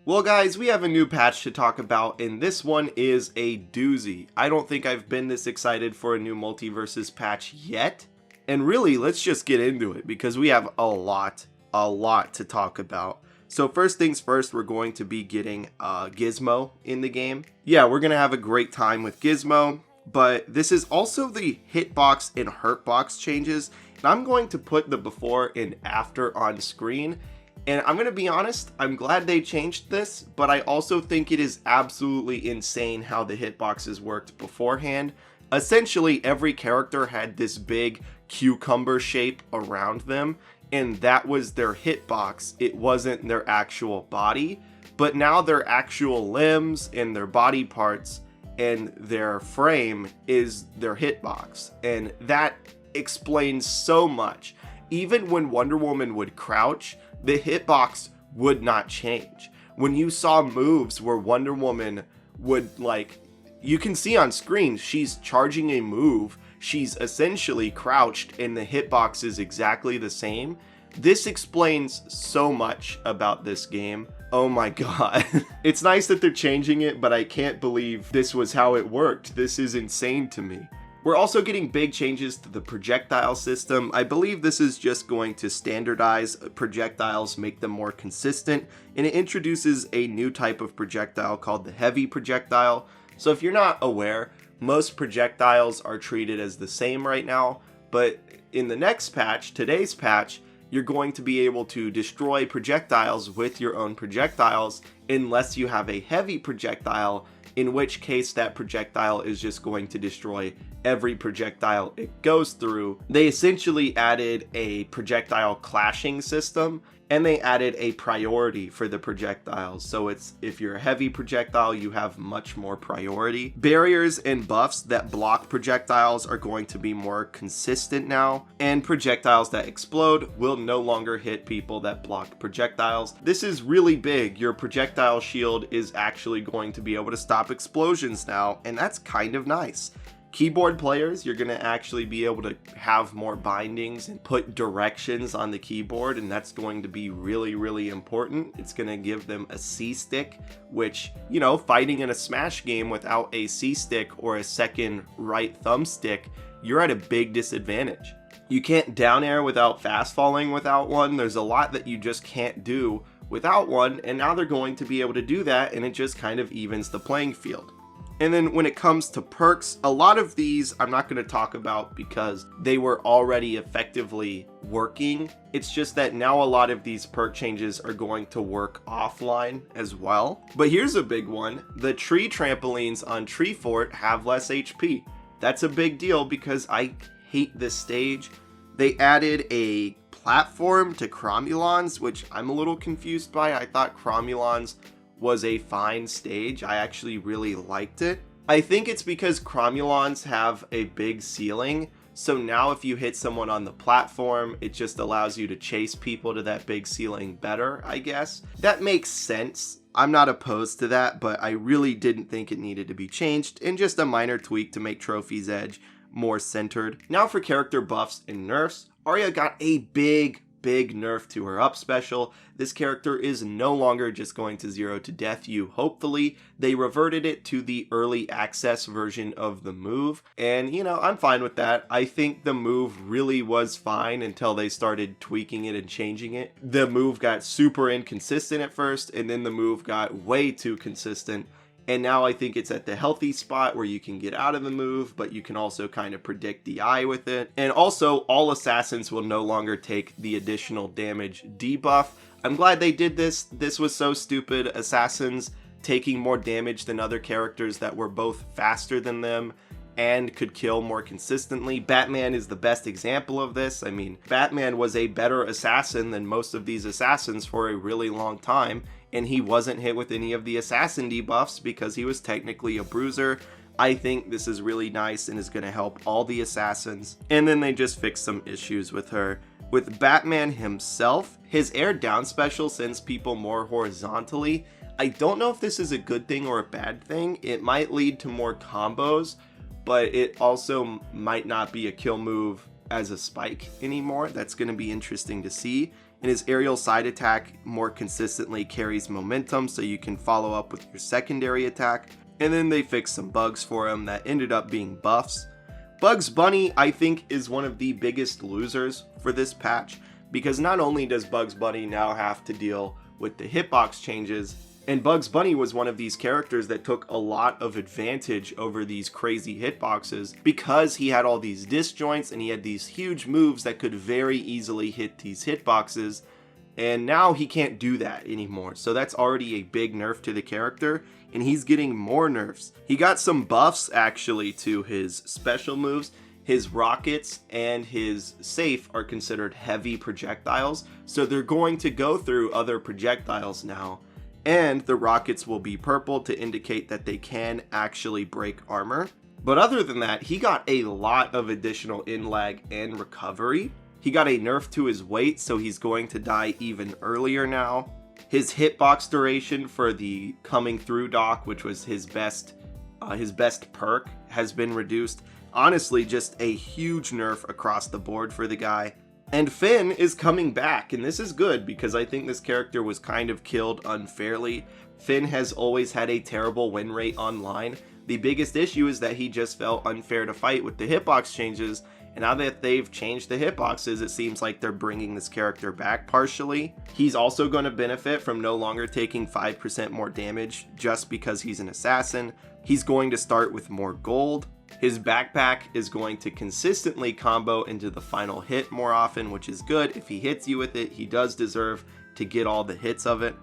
Well guys, we have a new patch to talk about, and this one is a doozy. I don't think I've been this excited for a new MultiVersus patch yet. And really, let's just get into it because we have a lot to talk about. So first things first, we're going to be getting Gizmo in the game. Yeah, we're going to have a great time with Gizmo, but this is also the Hitbox and Hurtbox changes. And I'm going to put the before and after on screen. And I'm going to be honest, I'm glad they changed this, but I also think it is absolutely insane how the hitboxes worked beforehand. Essentially, every character had this big cucumber shape around them, and that was their hitbox. It wasn't their actual body, but now their actual limbs and their body parts and their frame is their hitbox. And that explains so much. Even when Wonder Woman would crouch, the hitbox would not change. When you saw moves where Wonder Woman would, you can see on screen, she's charging a move, she's essentially crouched, and the hitbox is exactly the same. This explains so much about this game. Oh my god. It's nice that they're changing it, but I can't believe this was how it worked. This is insane to me. We're also getting big changes to the projectile system. I believe this is just going to standardize projectiles, make them more consistent, and it introduces a new type of projectile called the heavy projectile. So if you're not aware, most projectiles are treated as the same right now, but in the next patch, today's patch, you're going to be able to destroy projectiles with your own projectiles unless you have a heavy projectile, in which case that projectile is just going to destroy every projectile it goes through. They essentially added a projectile clashing system, and they added a priority for the projectiles. So it's, if you're a heavy projectile, you have much more priority. Barriers and buffs that block projectiles are going to be more consistent now, and projectiles that explode will no longer hit people that block projectiles. This is really big. Your projectile shield is actually going to be able to stop explosions now, and that's kind of nice. Keyboard players, you're going to actually be able to have more bindings and put directions on the keyboard, and that's going to be really important. It's going to give them a C stick, which, you know, fighting in a Smash game without a C stick or a second right thumbstick, you're at a big disadvantage. You can't down air without fast falling without one. There's a lot that you just can't do without one, and now they're going to be able to do that, and it just kind of evens the playing field. And then when it comes to perks, a lot of these I'm not going to talk about because they were already effectively working. It's just that now a lot of these perk changes are going to work offline as well. But here's a big one. The tree trampolines on Tree Fort have less HP. That's a big deal because I hate this stage. They added a platform to Cromulons, which I'm a little confused by. I thought Cromulons was a fine stage. I actually really liked it. I think it's because Cromulons have a big ceiling, so now if you hit someone on the platform, it just allows you to chase people to that big ceiling better, I guess. That makes sense. I'm not opposed to that, but I really didn't think it needed to be changed, and just a minor tweak to make Trophy's Edge more centered. Now for character buffs and nerfs, Arya got a big nerf to her up special. This character is no longer just going to 0 to death you. Hopefully they reverted it to the early access version of the move, and you know, I'm fine with that. I think the move really was fine until they started tweaking it and changing it. The move got super inconsistent at first, and then the move got way too consistent, and now I think it's at the healthy spot where you can get out of the move, but you can also kind of predict DI with it. And also, all assassins will no longer take the additional damage debuff. I'm glad they did this. This was so stupid. Assassins taking more damage than other characters that were both faster than them and could kill more consistently. Batman is the best example of this. I mean, Batman was a better assassin than most of these assassins for a really long time, and he wasn't hit with any of the assassin debuffs because he was technically a bruiser. I think this is really nice and is going to help all the assassins. And then they just fixed some issues with her. With Batman himself, his air down special sends people more horizontally. I don't know if this is a good thing or a bad thing. It might lead to more combos, but it also might not be a kill move as a spike anymore. That's going to be interesting to see. and his aerial side attack more consistently carries momentum so you can follow up with your secondary attack. And then they fixed some bugs for him that ended up being buffs. Bugs Bunny, I think, is one of the biggest losers for this patch, because not only does Bugs Bunny now have to deal with the hitbox changes, and Bugs Bunny was one of these characters that took a lot of advantage over these crazy hitboxes because he had all these disjoints and he had these huge moves that could very easily hit these hitboxes, and now he can't do that anymore. So that's already a big nerf to the character, and he's getting more nerfs. He got some buffs actually to his special moves. His rockets and his safe are considered heavy projectiles, so they're going to go through other projectiles now. And the rockets will be purple to indicate that they can actually break armor. But other than that, he got a lot of additional in-lag and recovery. He got a nerf to his weight, so he's going to die even earlier now. His hitbox duration for the coming through doc, which was his best perk, has been reduced. Honestly, just a huge nerf across the board for the guy. And Finn is coming back, and this is good because I think this character was kind of killed unfairly. Finn has always had a terrible win rate online. The biggest issue is that he just felt unfair to fight with the hitbox changes, and now that they've changed the hitboxes, it seems like they're bringing this character back partially. He's also going to benefit from no longer taking 5% more damage just because he's an assassin. He's going to start with more gold. His backpack is going to consistently combo into the final hit more often, which is good. If he hits you with it, he does deserve to get all the hits of it.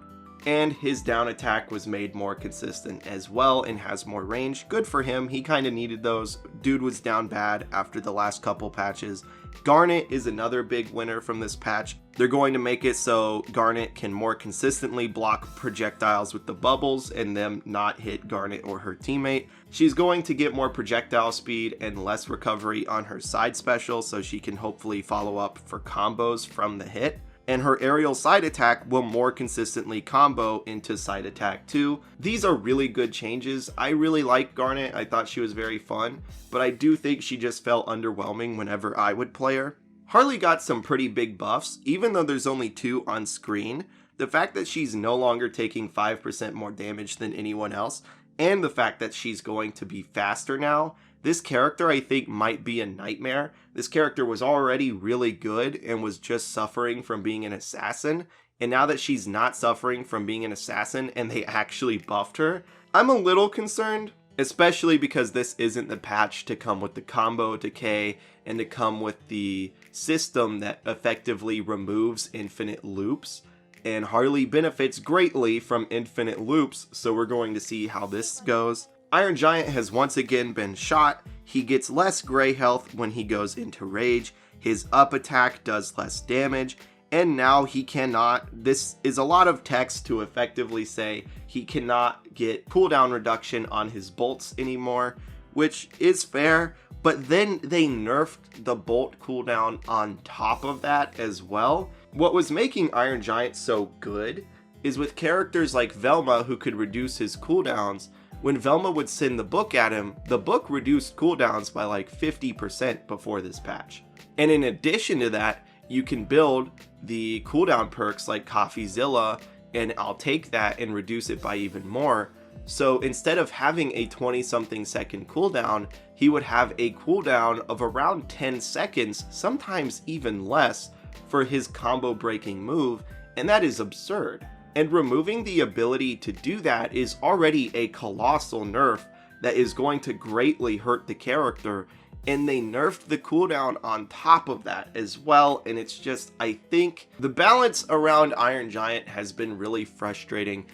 And his down attack was made more consistent as well and has more range. Good for him. He kind of needed those. Dude was down bad after the last couple patches. Garnet is another big winner from this patch. They're going to make it so Garnet can more consistently block projectiles with the bubbles and them not hit Garnet or her teammate. She's going to get more projectile speed and less recovery on her side special, so she can hopefully follow up for combos from the hit. And her aerial side attack will more consistently combo into side attack too. These are really good changes. I really like Garnet. I thought she was very fun, but I do think she just felt underwhelming whenever I would play her. Harley got some pretty big buffs, even though there's only 2 on screen. The fact that she's no longer taking 5% more damage than anyone else, and the fact that she's going to be faster now. This character, I think, might be a nightmare. This character was already really good and was just suffering from being an assassin. And now that she's not suffering from being an assassin and they actually buffed her, I'm a little concerned. Especially because this isn't the patch to come with the combo decay and to come with the system that effectively removes infinite loops. And Harley benefits greatly from infinite loops, so we're going to see how this goes. Iron Giant has once again been shot. He gets less gray health when he goes into rage. His up attack does less damage. And now he cannot, this is a lot of text to effectively say he cannot get cooldown reduction on his bolts anymore, which is fair. But then they nerfed the bolt cooldown on top of that as well. What was making Iron Giant so good is with characters like Velma who could reduce his cooldowns. When Velma would send the book at him, the book reduced cooldowns by like 50% before this patch. And in addition to that, you can build the cooldown perks like CoffeeZilla, and I'll take that and reduce it by even more. So instead of having a 20-something second cooldown, he would have a cooldown of around 10 seconds, sometimes even less, for his combo breaking move, and that is absurd. And removing the ability to do that is already a colossal nerf that is going to greatly hurt the character, and they nerfed the cooldown on top of that as well. And it's just, I think the balance around Iron Giant has been really frustrating.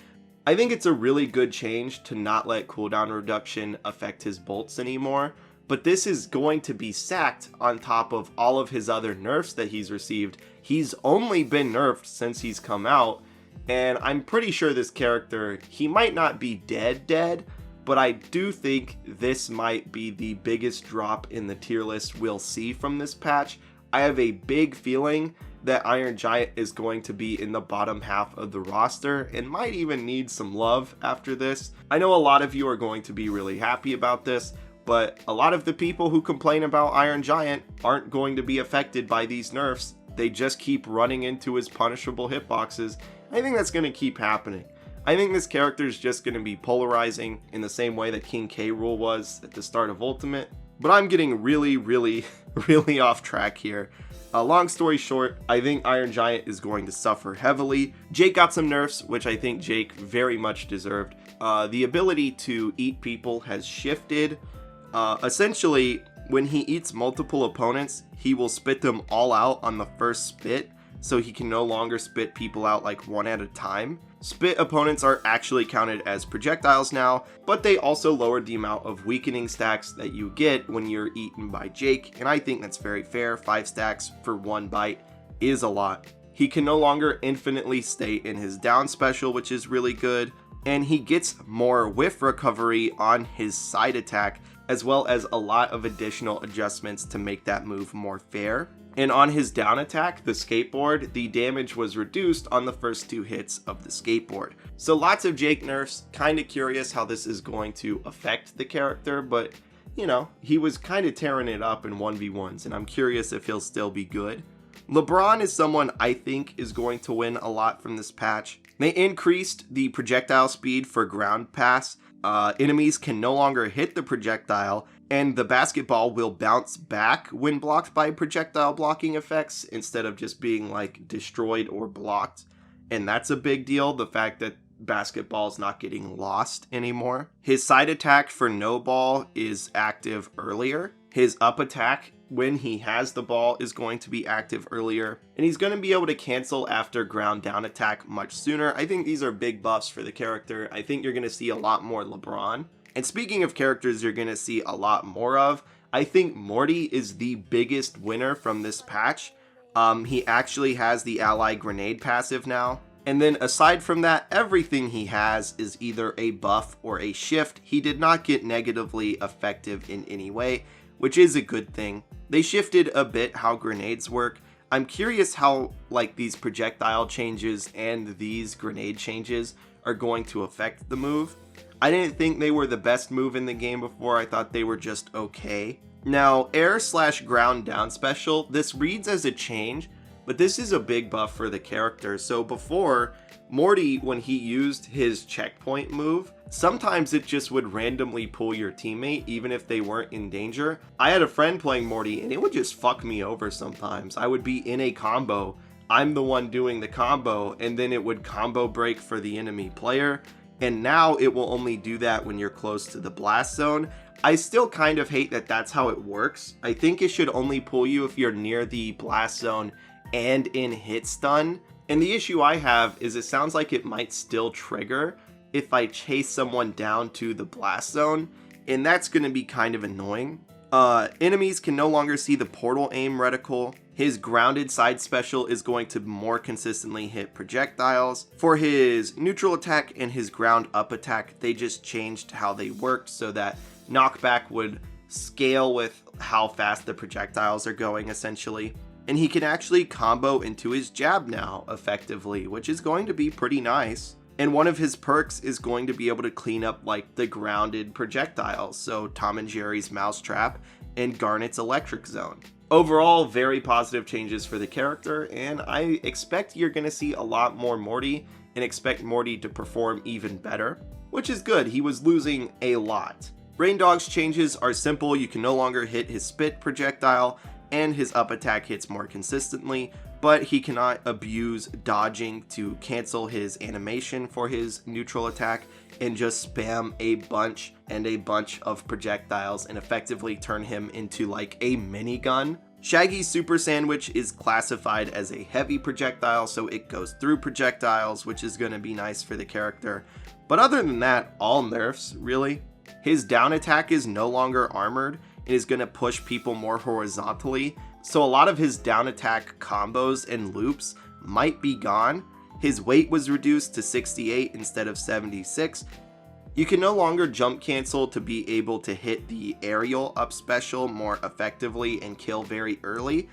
I think it's a really good change to not let cooldown reduction affect his bolts anymore, but this is going to be sacked on top of all of his other nerfs that he's received. He's only been nerfed since he's come out, and I'm pretty sure this character, he might not be dead, but I do think this might be the biggest drop in the tier list we'll see from this patch. I have a big feeling that Iron Giant is going to be in the bottom half of the roster and might even need some love after this. I know a lot of you are going to be really happy about this, but a lot of the people who complain about Iron Giant aren't going to be affected by these nerfs. they just keep running into his punishable hitboxes. I think that's going to keep happening. I think this character is just going to be polarizing in the same way that King K. Rool was at the start of Ultimate. But I'm getting really off track here. Long story short, I think Iron Giant is going to suffer heavily. Jake got some nerfs, which I think Jake very much deserved. The ability to eat people has shifted. Essentially, when he eats multiple opponents, he will spit them all out on the first spit, so he can no longer spit people out like one at a time. Spit opponents are actually counted as projectiles now, but they also lowered the amount of weakening stacks that you get when you're eaten by Jake, and I think that's very fair. 5 stacks for 1 bite is a lot. He can no longer infinitely stay in his down special, which is really good, and he gets more whiff recovery on his side attack, as well as a lot of additional adjustments to make that move more fair. And on his down attack, the skateboard, the damage was reduced on the first 2 hits of the skateboard. So lots of Jake nerfs. Kind of curious how this is going to affect the character, but you know, he was kind of tearing it up in 1v1s, and I'm curious if he'll still be good. LeBron is someone I think is going to win a lot from this patch. They increased the projectile speed for ground pass. Enemies can no longer hit the projectile, and the basketball will bounce back when blocked by projectile blocking effects instead of just being like destroyed or blocked. And that's a big deal, the fact that basketball is not getting lost anymore. His side attack for no ball is active earlier. His up attack when he has the ball is going to be active earlier, and he's going to be able to cancel after ground down attack much sooner. I think these are big buffs for the character. I think you're going to see a lot more LeBron. And speaking of characters you're going to see a lot more of, I think Morty is the biggest winner from this patch. He actually has the ally grenade passive now. And then aside from that, everything he has is either a buff or a shift. He did not get negatively effective in any way, which is a good thing. They shifted a bit how grenades work. I'm curious how like these projectile changes and these grenade changes are going to affect the move. I didn't think they were the best move in the game before. I thought they were just okay. Now, air/ground down special, this reads as a change, but this is a big buff for the character. So before, Morty, when he used his checkpoint move, sometimes it just would randomly pull your teammate even if they weren't in danger. I had a friend playing Morty and it would just fuck me over sometimes. I would be in a combo, I'm the one doing the combo, and then it would combo break for the enemy player. And now it will only do that when you're close to the blast zone. I still kind of hate that that's how it works. I think it should only pull you if you're near the blast zone and in hit stun. And the issue I have is it sounds like it might still trigger if I chase someone down to the blast zone, and that's going to be kind of annoying. Enemies can no longer see the portal aim reticle. His grounded side special is going to more consistently hit projectiles. For his neutral attack and his ground up attack, they just changed how they worked so that knockback would scale with how fast the projectiles are going essentially. And he can actually combo into his jab now effectively, which is going to be pretty nice. And one of his perks is going to be able to clean up like the grounded projectiles, so Tom and Jerry's Mousetrap and Garnet's Electric Zone. Overall, very positive changes for the character, and I expect you're going to see a lot more Morty and expect Morty to perform even better, which is good. He was losing a lot. Reindog's changes are simple. You can no longer hit his spit projectile, and his up attack hits more consistently, but he cannot abuse dodging to cancel his animation for his neutral attack and just spam a bunch of projectiles and effectively turn him into like a minigun. Shaggy's super sandwich is classified as a heavy projectile, so it goes through projectiles, which is going to be nice for the character. But other than that, all nerfs really. His down attack is no longer armored and is going to push people more horizontally, so a lot of his down attack combos and loops might be gone. His weight was reduced to 68 instead of 76. You can no longer jump cancel to be able to hit the aerial up special more effectively and kill very early.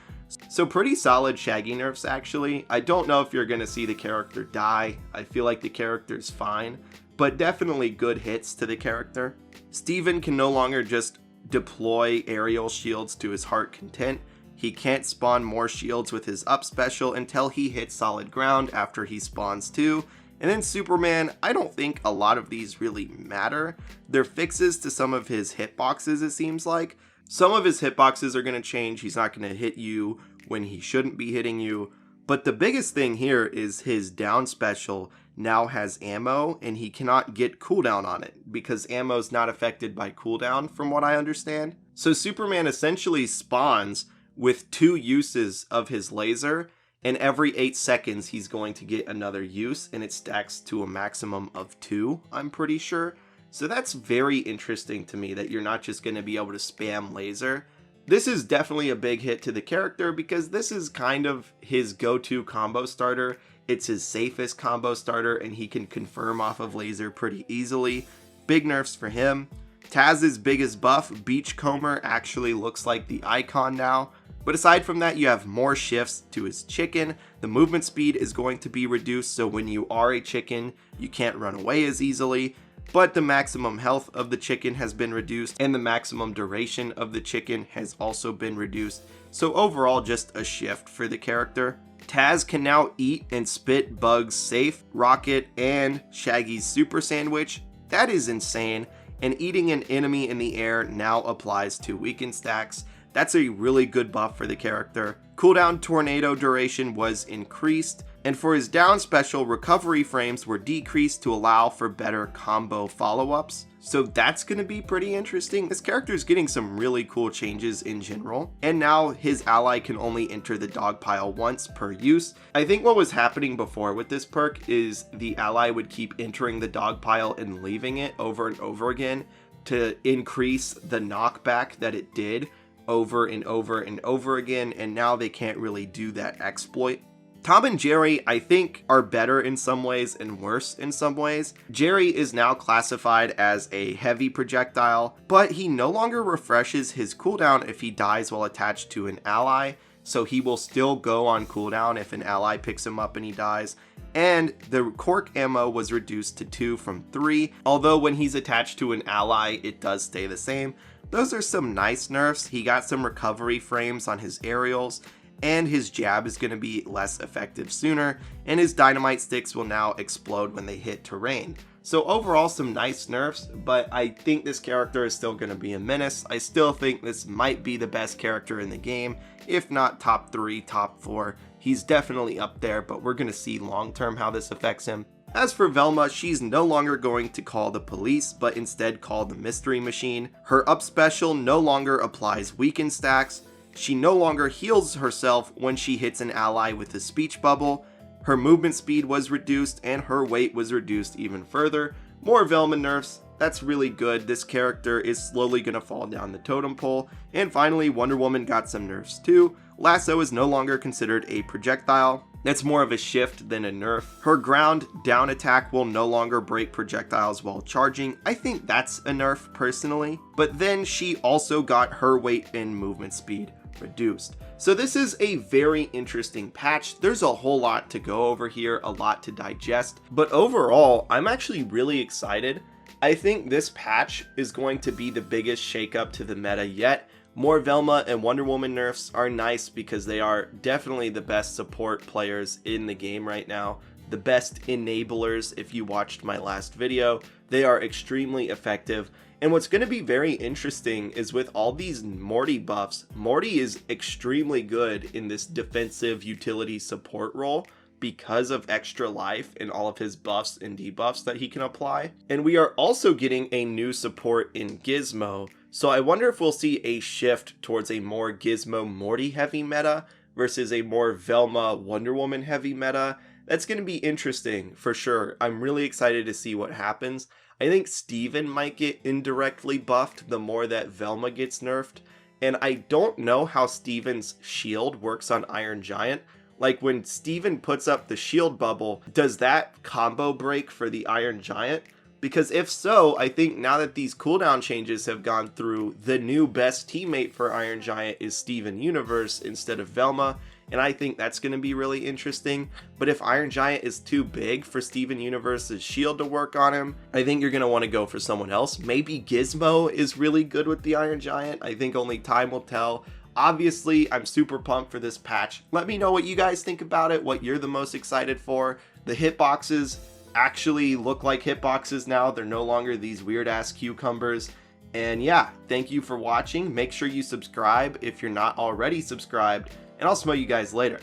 So pretty solid Shaggy nerfs actually. I don't know if you're going to see the character die. I feel like the character's fine, but definitely good hits to the character. Steven can no longer just deploy aerial shields to his heart content. He can't spawn more shields with his up special until he hits solid ground after he spawns too. And then Superman, I don't think a lot of these really matter. They're fixes to some of his hitboxes, it seems like. Some of his hitboxes are going to change. He's not going to hit you when he shouldn't be hitting you. But the biggest thing here is his down special now has ammo, and he cannot get cooldown on it because ammo is not affected by cooldown from what I understand. So Superman essentially spawns with 2 uses of his laser, and every 8 seconds he's going to get another use, and it stacks to a maximum of 2, I'm pretty sure. So that's very interesting to me that you're not just going to be able to spam laser. This is definitely a big hit to the character because this is kind of his go-to combo starter. It's his safest combo starter, and he can confirm off of laser pretty easily. Big nerfs for him. Taz's biggest buff, Beachcomber, actually looks like the icon now. But aside from that, you have more shifts to his chicken. The movement speed is going to be reduced, so when you are a chicken, you can't run away as easily. But the maximum health of the chicken has been reduced, and the maximum duration of the chicken has also been reduced. So overall, just a shift for the character. Taz can now eat and spit bugs safe, Rocket, and Shaggy's super sandwich. That is insane. And eating an enemy in the air now applies to weaken stacks. That's a really good buff for the character. Cooldown tornado duration was increased, and for his down special, recovery frames were decreased to allow for better combo follow-ups. So that's going to be pretty interesting. This character is getting some really cool changes in general. And now his ally can only enter the dog pile once per use. I think what was happening before with this perk is the ally would keep entering the dog pile and leaving it over and over again to increase the knockback that it did over and over and over again, and now they can't really do that exploit. Tom and Jerry, I think, are better in some ways and worse in some ways. Jerry is now classified as a heavy projectile, but he no longer refreshes his cooldown if he dies while attached to an ally, so he will still go on cooldown if an ally picks him up and he dies. And the cork ammo was reduced to 2 from 3, although when he's attached to an ally, it does stay the same. Those are some nice nerfs. He got some recovery frames on his aerials, and his jab is going to be less effective sooner, and his dynamite sticks will now explode when they hit terrain. So overall, some nice nerfs, but I think this character is still going to be a menace. I still think this might be the best character in the game, if not top 3, top 4. He's definitely up there, but we're going to see long term how this affects him. As for Velma, she's no longer going to call the police, but instead call the mystery machine. Her up special no longer applies weaken stacks. She no longer heals herself when she hits an ally with a speech bubble. Her movement speed was reduced, and her weight was reduced even further. More Velma nerfs. That's really good. This character is slowly going to fall down the totem pole. And finally, Wonder Woman got some nerfs too. Lasso is no longer considered a projectile. That's more of a shift than a nerf. Her ground down attack will no longer break projectiles while charging. I think that's a nerf personally. But then she also got her weight and movement speed reduced. So this is a very interesting patch. There's a whole lot to go over here, a lot to digest. But overall, I'm actually really excited. I think this patch is going to be the biggest shakeup to the meta yet. More Velma and Wonder Woman nerfs are nice because they are definitely the best support players in the game right now. The best enablers, if you watched my last video. They are extremely effective. And what's going to be very interesting is with all these Morty buffs, Morty is extremely good in this defensive utility support role because of extra life and all of his buffs and debuffs that he can apply. And we are also getting a new support in Gizmo. So I wonder if we'll see a shift towards a more Gizmo Morty heavy meta versus a more Velma Wonder Woman heavy meta. That's going to be interesting for sure. I'm really excited to see what happens. I think Steven might get indirectly buffed the more that Velma gets nerfed. And I don't know how Steven's shield works on Iron Giant. Like when Steven puts up the shield bubble, does that combo break for the Iron Giant? Because if so, I think now that these cooldown changes have gone through, the new best teammate for Iron Giant is Steven Universe instead of Velma, and I think that's going to be really interesting. But if Iron Giant is too big for Steven Universe's shield to work on him, I think you're going to want to go for someone else. Maybe Gizmo is really good with the Iron Giant. I think only time will tell. Obviously, I'm super pumped for this patch. Let me know what you guys think about it, what you're the most excited for. The hitboxes actually look like hitboxes now. They're no longer these weird ass cucumbers. And yeah, thank you for watching. Make sure you subscribe if you're not already subscribed, and I'll smell you guys later.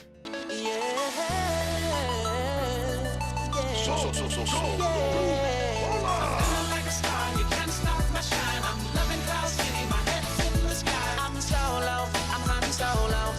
Solo